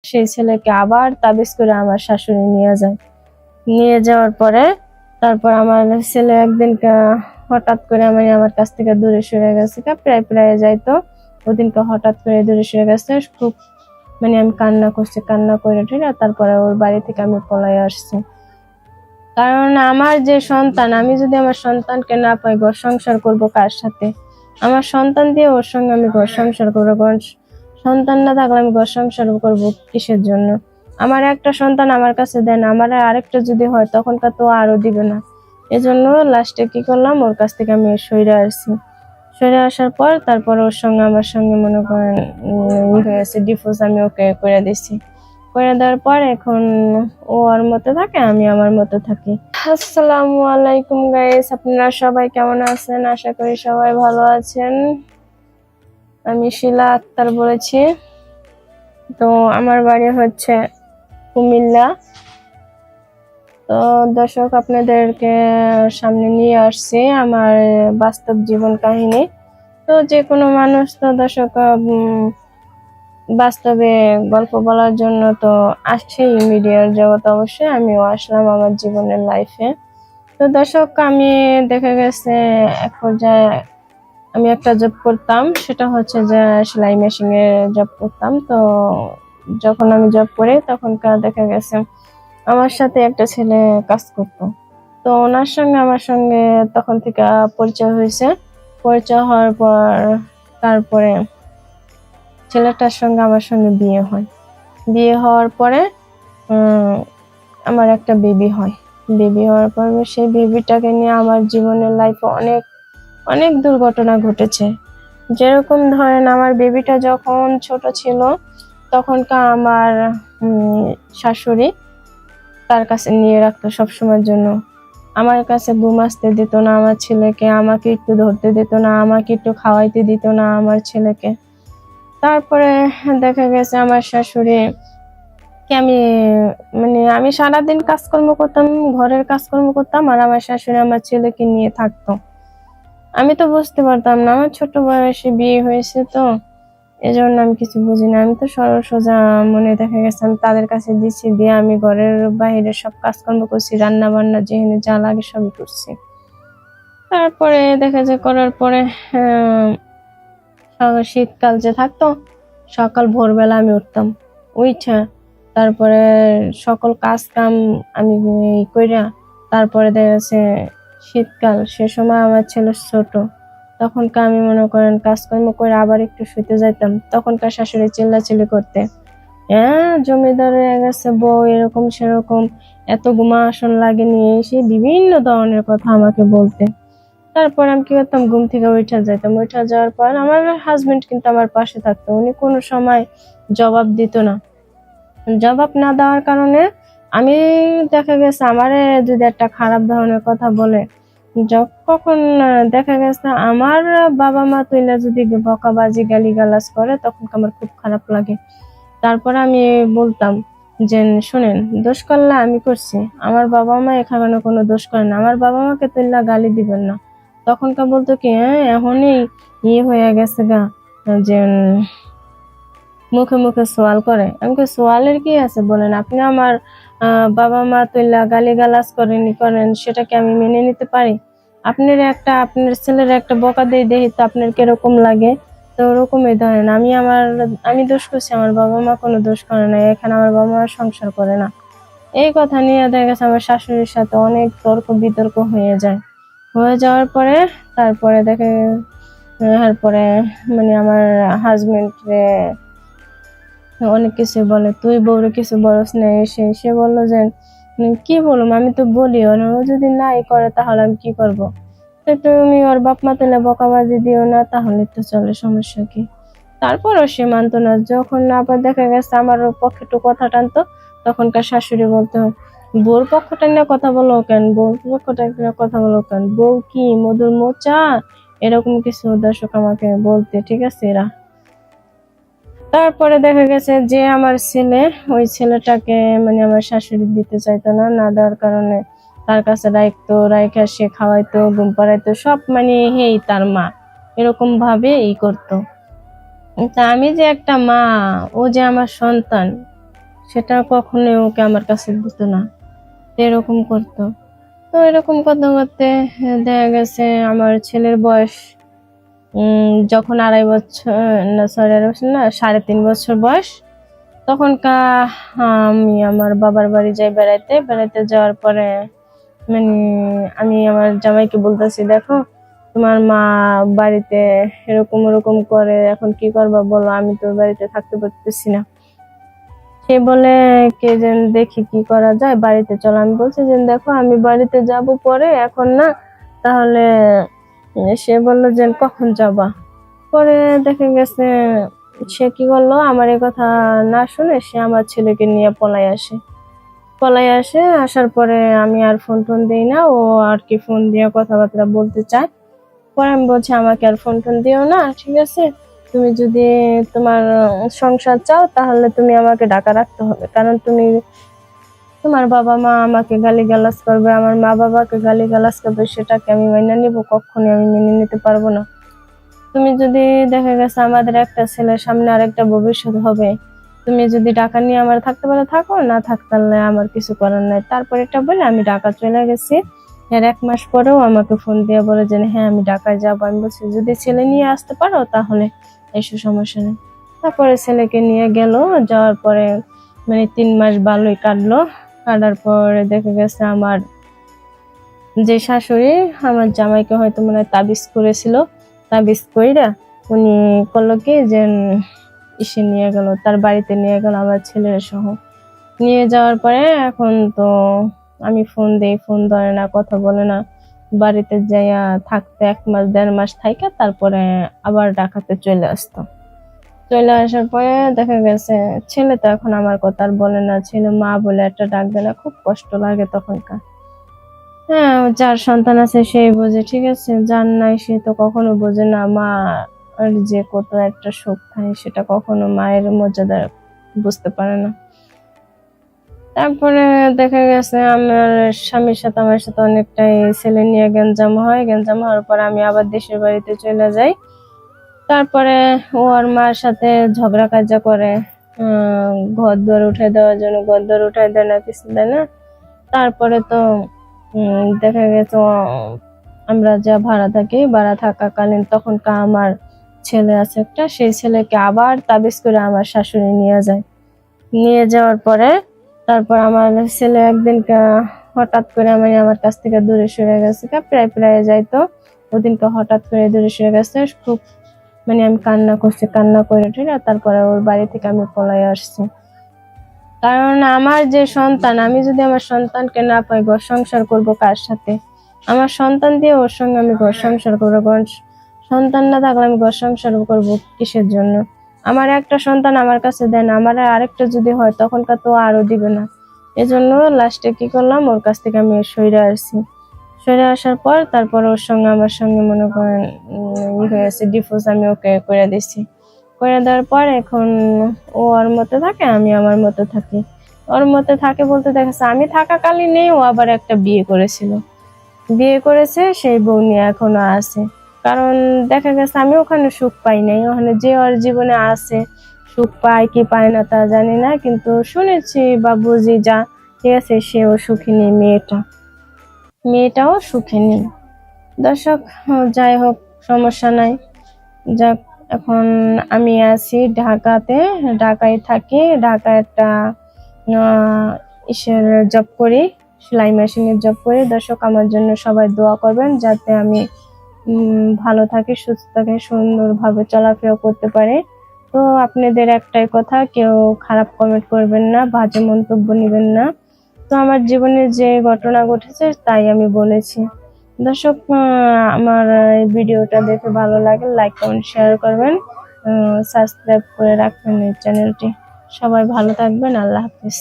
সেই ছেলেকে আবার তাবিজ করে আমার শাশুড়ি নিয়ে যায়। নিয়ে যাওয়ার পরে তারপর আমার ছেলে একদিন হঠাৎ করে আমার কাছ থেকে দূরে সরে গেছে, প্রায় প্রায় যাইতো। ওদিনকে হঠাৎ করে দূরে সরে গেছে, খুব আমি কান্না করছি, কান্না করে তারপরে ওর বাড়ি থেকে আমি পলায় আসছি। কারণ আমার যে সন্তান, আমি যদি আমার সন্তানকে না পাই, ঘর সংসার করবো কার সাথে? আমার সন্তান দিয়ে ওর সঙ্গে আমি ঘর সংসার করবো। সন্তান না থাকলে আমি ঘর সংসার করবো কিসের জন্য? আমার একটা সন্তান আমার কাছে দেন, আমার আরেকটা যদি হয় তখনকার তো আরো দিবে না। এজন্য লাস্টে কি করলাম, ওর কাছ থেকে আমি সইরে আসছি। সরে আসার পর তারপর ওর সঙ্গে আমার সঙ্গে মনে করেন হয়েছে, ডিভোর্স আমি ওকে করে দিছি। করে দেওয়ার পর এখন ও ওর মতো থাকে, আমি আমার মতো থাকি। আসসালামু আলাইকুম গাইস, আপনারা সবাই কেমন আছেন? আশা করি সবাই ভালো আছেন। আমি শিলা আক্তার বলেছি। তো আমার বাড়ি হচ্ছে কুমিল্লা। তো দর্শক, আপনাদেরকে সামনে নিয়ে আসছি আমার বাস্তব জীবন কাহিনী। তো যে কোনো মানুষ তো দর্শক বাস্তবে গল্প বলার জন্য তো আসছেই মিডিয়ার জগৎ, অবশ্যই আমিও আসলাম আমার জীবনের লাইফে। তো দর্শক, আমি দেখা গেছে এক পর্যায়ে আমি একটা জব করতাম, সেটা হচ্ছে যে সেলাই মেশিনে জব করতাম। তো যখন আমি জব করি তখনকার দেখা গেছে আমার সাথে একটা ছেলে কাজ করতো। তো ওনার সঙ্গে আমার সঙ্গে তখন থেকে পরিচয় হয়েছে। পরিচয় হওয়ার পর তারপরে ছেলেটার সঙ্গে আমার সঙ্গে বিয়ে হয়। বিয়ে হওয়ার পরে আমার একটা বেবি হয়। বেবি হওয়ার পর সেই বেবিটাকে নিয়ে আমার জীবনের লাইফে অনেক অনেক দুর্ঘটনা ঘটেছে। যেরকম ধরেন, আমার বেবিটা যখন ছোট ছিল তখনকার আমার শাশুড়ি তার কাছে নিয়ে রাখতো সবসময়ের জন্য। আমার কাছে ঘুম আসতে দিত না আমার ছেলেকে, আমাকে একটু ধরতে দিত না, আমাকে একটু খাওয়াইতে দিত না আমার ছেলেকে। তারপরে দেখা গেছে আমার শাশুড়ি কে আমি সারাদিন কাজকর্ম করতাম, ঘরের কাজকর্ম করতাম, আর আমার শাশুড়ি আমার ছেলেকে নিয়ে থাকতো। আমি তো বুঝতে পারতাম না, আমার ছোট বয়সে বিয়ে হয়েছে, তো এজন্য আমি কিছু বুঝি না। আমি তো সরল সোজা মনে, দেখা গেছে আমি তাদের কাছে দিচ্ছি, দিয়ে আমি ঘরের বাইরে সব কাজকর্ম করছি, রান্না বান্না যেখানে যা লাগে সবই করছি। তারপরে দেখা যায় করার পরে শীতকাল যে থাকতো, সকাল ভোরবেলা আমি উঠতাম, উঠা তারপরে সকল কাজ কাম আমি কইরা, তারপরে দেখা যাচ্ছে শীতকাল, সে সময় আমার ছেলে ছোট, তখনকার আমি মনে করেন কাজকর্ম করে আবার একটু শুতে যাইতাম, তখনকার শাশুড়ি চিল্লাচিল্লি করতে, হ্যাঁ জমিদার হয়ে গেছে বউ, এরকম সেরকম, এত ঘুমা আসন লাগেনি, এসে বিভিন্ন ধরনের কথা আমাকে বলতে। তারপর আমি কি করতাম, ঘুম থেকে উঠা যাইতাম। উঠা যাওয়ার পর আমার হাজবেন্ড কিন্তু আমার পাশে থাকতো, উনি কোনো সময় জবাব দিত না। জবাব না দেওয়ার কারণে আমি দেখা গেছে আমারে যদি একটা খারাপ ধরনের কথা বলে, কখন দেখা গেছে আমার বাবা মা তুইলা যদি বকাবাজি গালিগালাজ করে, তখন আমার খুব খারাপ লাগে। তারপর আমি বলতাম যে শোনেন, দোষ করলে আমি করছি, আমার বাবা মা এখানে কোনো দোষ করে না, আমার বাবা মাকে তুইলা গালি দিবেন না। তখনকার বলতো কি, হ্যাঁ এখনই হয়ে গেছে গা, যে মুখে মুখে সোয়াল করে। আমি সোয়ালের কি আছে বলেন, আপনি আমার বাবা মা তুইলা গালিগালাজ করেন, সেটাকে আমি মেনে নিতে পারি? আপনার ছেলের একটা বকা দিয়ে দেখি তো আপনার কিরকম লাগে? তো ওরকমই ধরেন, আমি দোষ করছি, আমার বাবা মা কোনো দোষ করে না, এখানে আমার বাবা মা সংসার করে না। এই কথা নিয়ে দেখা গেছে আমার শাশুড়ির সাথে অনেক তর্ক বিতর্ক হয়ে যায়। হয়ে যাওয়ার পরে তারপরে তারপরে আমার হাজবেন্ড অনেক কিছু বলে, তুই বউরে কিছু বলস না, সে বললো যে কি বলবো, আমি তো বলি, ও যদি নাই করে তাহলে আমি কি করব? তো তুমি ওর বাপ মা তুলে বকাবাজি দিও না, তাহলে তো চলে, সমস্যা কি? তারপরও সে মানতো না। যখন আবার দেখা গেছে আমার পক্ষে একটু কথা টানতো, তখনকার শাশুড়ি বলতো, বউর পক্ষটা নিয়ে কথা বলো কেন, বউর পক্ষটা নিয়ে কথা বলো কেন, বউ কি মধুর মোচা, এরকম কিছু দর্শক আমাকে বলতে, ঠিক আছে এরা। তারপরে দেখা গেছে যে আমার ছেলে, ওই ছেলেটাকে আমার শাশুড়ি দিতে চাইতো না, না দেওয়ার কারণে তার কাছে রাইখা সে খাওয়াইতো, ঘুম পাড়াইতো, সব হেই তার মা, এরকম ভাবে করতো। তা আমি যে একটা মা, ও যে আমার সন্তান, সেটা কখনোই ওকে আমার কাছে দিত না, এরকম করতো। তো এরকম করতে করতে দেখা গেছে আমার ছেলের বয়স যখন 2.5 বছর, না সরি 2.5 বছর না, 3.5 বছর বয়স, তখনকার আমি আমার বাবার বাড়ি যাই বেড়াইতে। বেড়াইতে যাওয়ার পরে মানে আমি আমার জামাইকে বলতেছি, দেখো তোমার মা বাড়িতে এরকম ওরকম করে, এখন কি করবা বলো, আমি তো বাড়িতে থাকতে পারতেছি না। সে বলে কে যেন দেখি কি করা যায়, বাড়িতে চলো। আমি বলছি যে দেখো আমি বাড়িতে যাব পরে, এখন না। তাহলে সে বললো যে কখন যাবা। পরে দেখা গেছে সে কি করলো, আমার এই কথা না শুনে সে আমার ছেলেকে নিয়ে পলাই আসে। আসার পরে আমি আর ফোন টোন দিই না, ও আর কি ফোন দিয়ে কথাবার্তা বলতে চায়। পরে আমি বলছি আমাকে আর ফোন টোন দিও না, ঠিক আছে? তুমি যদি তোমার সংসার চাও তাহলে তুমি আমাকে ঢাকা রাখতে হবে, কারণ তোমার বাবা মা আমাকে গালিগালাজ করবে, আমার মা বাবাকে গালিগালাজ করবে, সেটাকে আমি মেনে নিব? কখনোই আমি মেনে নিতে পারবো না। তুমি যদি দেখা গেছে আমাদের একটা ছেলের সামনে আরেকটা ভবিষ্যৎ হবে, তুমি যদি ঢাকা নিয়ে আমার থাকতে পারো থাকো, না থাকতে পারলে আমার কিছু করার নাই। তারপর এটা বলে আমি ঢাকা চলে গেছি। এর 1 মাস পরেও আমাকে ফোন দিয়ে বলে যে হ্যাঁ আমি ঢাকায় যাবো। আমি বলছি যদি ছেলে নিয়ে আসতে পারো তাহলে এসব সমস্যা নেই। তারপরে ছেলেকে নিয়ে গেল। যাওয়ার পরে 3 মাস ভালোই কাটার পরে দেখা গেছে আমার যে শাশুড়ি আমার জামাইকে হয়তো মনে হয় তাবিজ করেছিল, তাবিজ কইরা উনি করলো কি যে ইসে নিয়ে গেল, তার বাড়িতে নিয়ে গেল আমার ছেলের সহ। নিয়ে যাওয়ার পরে এখন তো আমি ফোন দেই, ফোন ধরে না, কথা বলে না। বাড়িতে যাইয়া থাকতে 1 মাস 1.5 মাস থাইকা তারপরে আবার ঢাকাতে চলে আসতো। চলে আসার পরে দেখা গেছে ছেলে তো এখন আমার কথা আর বলে না, ছেলে মা বলে একটা ডাক দেয় না, খুব কষ্ট লাগে তখনকার। হ্যাঁ, যার সন্তান আছে সেই বোঝে, ঠিক আছে? যার নাই সে তো কখনো বোঝে না মা আর যে কত একটা সুখ থাকে, সেটা কখনো মায়ের মর্যাদা বুঝতে পারে না। তারপরে দেখা গেছে আমার স্বামীর সাথে আমার সাথে অনেকটাই ছেলে নিয়ে গ্যাঞ্জাম হয়। গ্যাঞ্জাম হওয়ার পর আমি আবার দেশের বাড়িতে চলে যাই। তারপরে ও আর মার সাথে ঝগড়া কাজা করে, ঘর দুয়ার উঠাই দেওয়ার জন্য। ঘর দুয়ার উঠাই দেয় না, কিছু দেয় না। তারপরে তো দেখা গেছে আমরা যা ভাড়া থাকি, ভাড়া থাকাকালীন তখনকার আমার ছেলে আছে একটা, সেই ছেলেকে আবার তাবিজ করে আমার শাশুড়ি নিয়ে যায়। নিয়ে যাওয়ার পরে তারপর আমার ছেলে একদিন হঠাৎ করে আমার কাছ থেকে দূরে সরে গেছে, প্রায় প্রায় যাইতো। ওদিনকে হঠাৎ করে দূরে সরে গেছে, খুব আমি কান্না করছি, কান্না করে ঠিক আছে। তারপরে ওর বাড়ি থেকে আমি পলাই আসছি, কারণ আমার যে সন্তান, আমি যদি আমার সন্তানকে না পাই, ঘর সংসার করবো কার সাথে? আমার সন্তান দিয়ে ওর সঙ্গে আমি ঘর সংসার করবো। সন্তান না থাকলে আমি ঘর সংসার করবো কিসের জন্য? আমার একটা সন্তান আমার কাছে দেয় না, আমার আরেকটা যদি হয় তখনকার তো আরো দিবে না। এজন্য লাস্টে কি করলাম, ওর কাছ থেকে আমি সইরে আসছি। সরে আসার পর তারপর ওর সঙ্গে আমার সঙ্গে মনে করেন হয়েছে, ডিভোর্স আমি ওকে করে দিচ্ছি। করে দেওয়ার পর এখন ও ওর মতো থাকে, আমি আমার মতো থাকি। ওর মতো থাকে বলতে দেখেছে আমি থাকাকালীনই ও আবার একটা বিয়ে করেছে, সেই বউ নিয়ে এখনো আছে। কারণ দেখা গেছে আমি ওখানে সুখ পাই নাই, ওখানে যে ওর জীবনে আছে সুখ পায় কি পায় না তা জানি না, কিন্তু শুনেছি বা বুঝি যা, ঠিক আছে, সেও সুখী নেই, মেয়েটাও সুখে নেই। দর্শক, যাই হোক, সমস্যা নাই। যাক, এখন আমি আছি ঢাকাতে, ঢাকায় থাকি। ঢাকায় একটা ইসের জব করি, সেলাই মেশিনের জব করি। দর্শক, আমার জন্য সবাই দোয়া করবেন যাতে আমি ভালো থাকি, সুস্থ থাকি, সুন্দরভাবে চলাফেরা করতে পারি। তো আপনাদের একটাই কথা, কেউ খারাপ কমেন্ট করবেন না, বাজে মন্তব্য নেবেন না। তো আমার জীবনে যে ঘটনা ঘটেছে তাই আমি বলেছি। দর্শক, আমার এই ভিডিওটা দেখে ভালো লাগে লাইক কমেন্ট শেয়ার করবেন, সাবস্ক্রাইব করে রাখবেন এই চ্যানেলটি। সবাই ভালো থাকবেন, আল্লাহ হাফেজ।